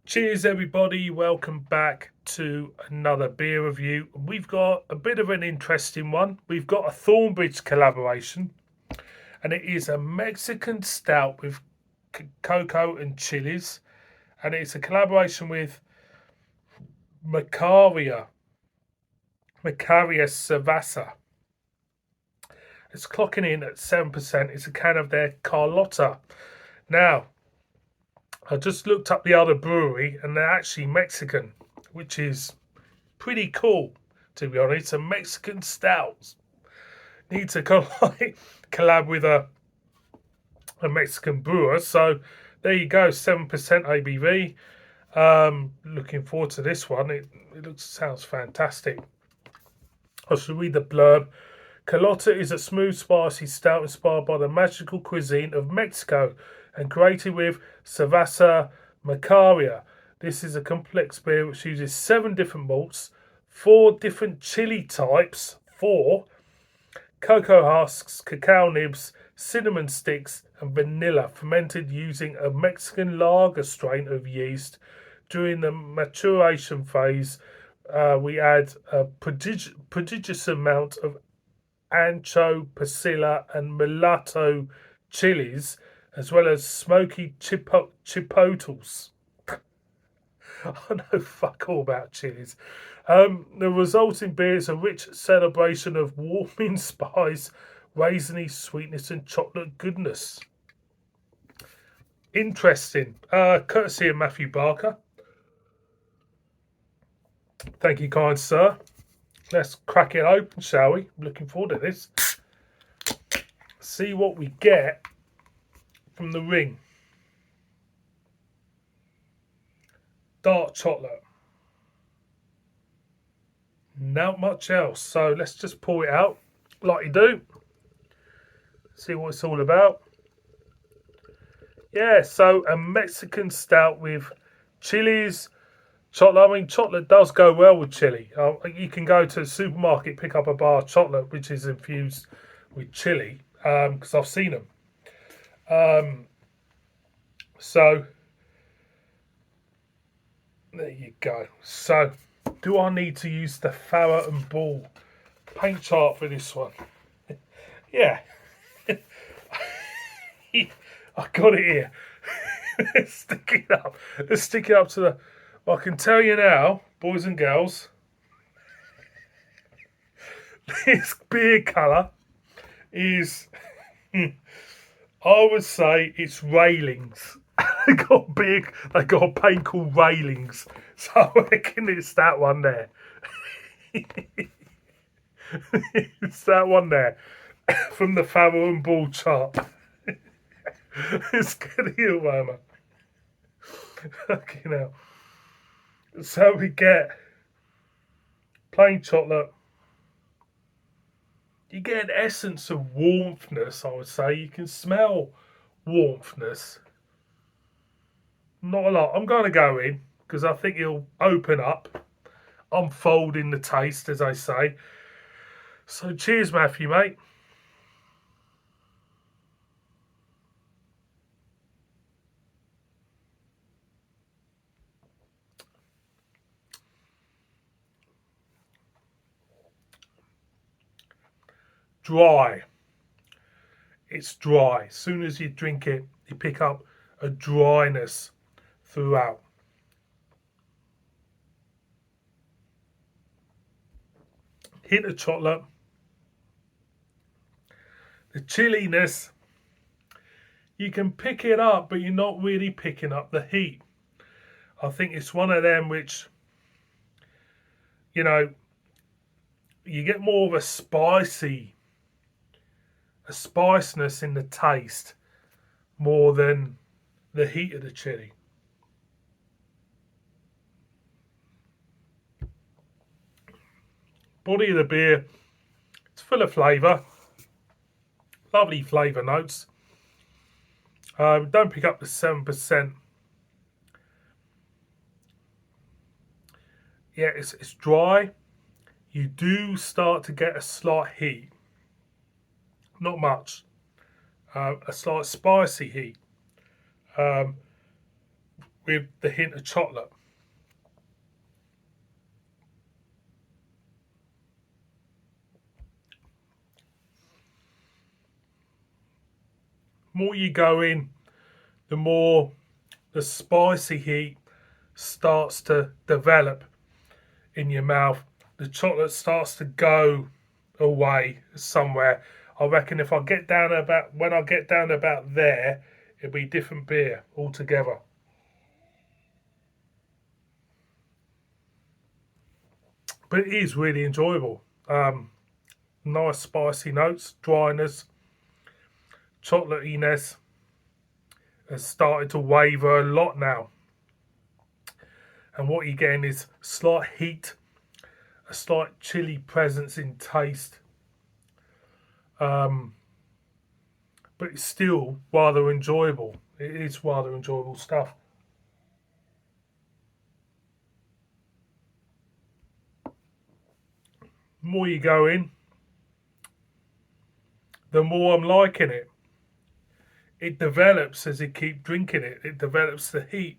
Cheers everybody, welcome back to another beer review. We've got a bit of an interesting one. We've got a Thornbridge collaboration and it is a Mexican stout with cocoa and chilies, and it's a collaboration with Macaria Cervecera. It's clocking in at 7%. It's a can of their Carlota. Now, I just looked up the other brewery and they're actually Mexican, which is pretty cool, to be honest. A Mexican stout. Need to collab with a Mexican brewer. So there you go, 7% ABV. Looking forward to this one. It sounds fantastic. I should read the blurb. Carlota is a smooth, spicy stout inspired by the magical cuisine of Mexico and created with Cervecera Macaria. This is a complex beer which uses 7 different malts, 4 different chili types, 4 cocoa husks, cacao nibs, cinnamon sticks, and vanilla, fermented using a Mexican lager strain of yeast. During the maturation phase, we add a prodigious amount of ancho, pasilla, and mulatto chilies, as well as smoky chipotles. I know fuck all about chilies. The resulting beer is a rich celebration of warming spice, raisiny sweetness, and chocolate goodness. Interesting. Courtesy of Matthew Barker. Thank you, kind sir. Let's crack it open, shall we? I'm looking forward to this. See what we get from the ring. Dark chocolate. Not much else. So let's just pour it out like you do. See what it's all about. Yeah, so a Mexican stout with chilies, chocolate. I mean, chocolate does go well with chili. You can go to the supermarket, pick up a bar of chocolate which is infused with chili, because I've seen them. So there you go. So do I need to use the Farrow and Ball paint chart for this one? Yeah. I got it here. Let's stick it up. Let's stick it up to the... Well, I can tell you now, boys and girls, this beer colour is... I would say it's railings. They got a paint called railings. So I reckon it's that one there. It's that one there. From the Farrow and Ball chart. It's getting a warmer. Fucking hell. So we get plain chocolate. You get an essence of warmthness, I would say. You can smell warmthness. Not a lot. I'm going to go in because I think it'll open up, unfold in the taste, as I say. So cheers, Matthew, mate. Dry. It's dry. As soon as you drink it, you pick up a dryness throughout. Hint of chocolate. The chilliness, you can pick it up, but you're not really picking up the heat. I think it's one of them which, you know, you get more of a spiciness in the taste more than the heat of the chili. Body of the beer, it's full of flavour, lovely flavour notes. Don't pick up the 7%. Yeah, it's dry. You do start to get a slight heat. Not much. A slight spicy heat. with the hint of chocolate. The more you go in, the more the spicy heat starts to develop in your mouth. The chocolate starts to go away somewhere. I reckon if I get down about when I get down about there, it'll be different beer altogether. But it is really enjoyable. Nice spicy notes, dryness, chocolatiness has started to waver a lot now. And what you're getting is slight heat, a slight chilly presence in taste. But it's still rather enjoyable. It is rather enjoyable stuff. The more you go in, the more I'm liking it. It develops as you keep drinking it. It develops the heat.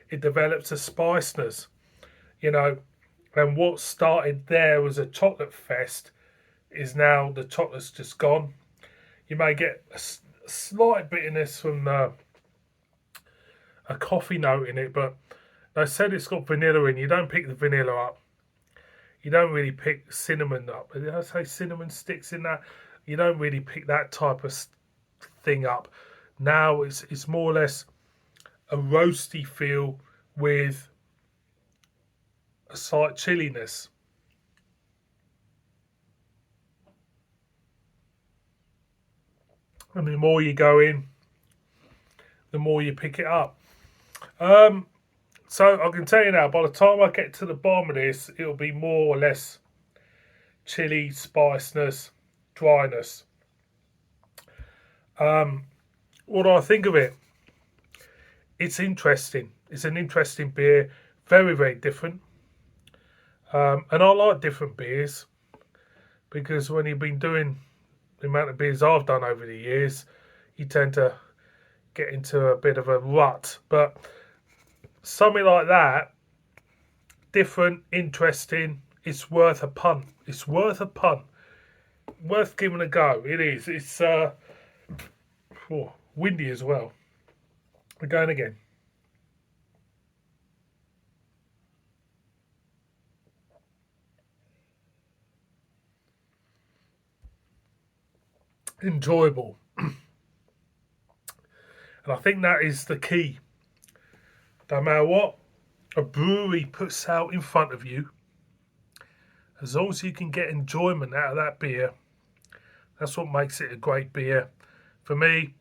It develops the spiciness. You know, and what started there as a chocolate fest is now the chocolate's just gone. You may get a slight bitterness from a coffee note in it, but they said it's got vanilla in. You don't pick the vanilla up. You don't really pick cinnamon up. Did I say cinnamon sticks in that? You don't really pick that type of thing up. Now it's more or less a roasty feel with a slight chilliness. And the more you go in, the more you pick it up. So I can tell you now, by the time I get to the bottom of this, it'll be more or less chili, spiciness, dryness. What do I think of it? It's interesting. It's an interesting beer, very, very different. And I like different beers because when you've been doing the amount of beers I've done over the years, you tend to get into a bit of a rut. But something like that, different, interesting, it's worth a punt. It's worth a punt. Worth giving a go. It is. It's windy as well. We're going again. Enjoyable. And I think that is the key. No matter what a brewery puts out in front of you, as long as you can get enjoyment out of that beer, that's what makes it a great beer. For me,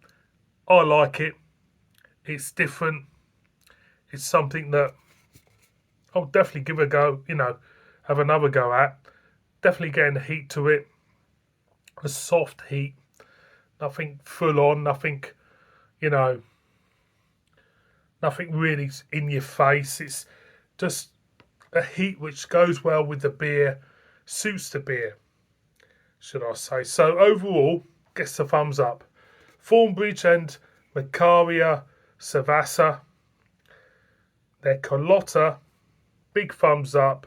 I like it. It's different. It's something that I'll definitely give a go, have another go at. Definitely getting the heat to it. A soft heat. Nothing full on, nothing, nothing really in your face. It's just a heat which goes well with the beer, suits the beer, should I say. So overall, gets the thumbs up. Thornbridge and Macaria Cervecera, their Carlota, big thumbs up.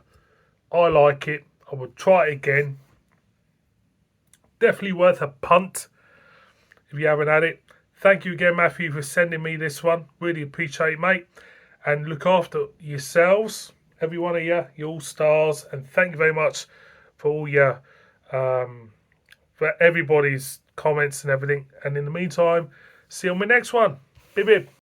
I like it. I would try it again. Definitely worth a punt if you haven't had it. Thank you again, Matthew, for sending me this one. Really appreciate it, mate. And look after yourselves, every one of you. You're all stars. And thank you very much for all your, for everybody's comments and everything. And in the meantime, see you on my next one. Bib bib.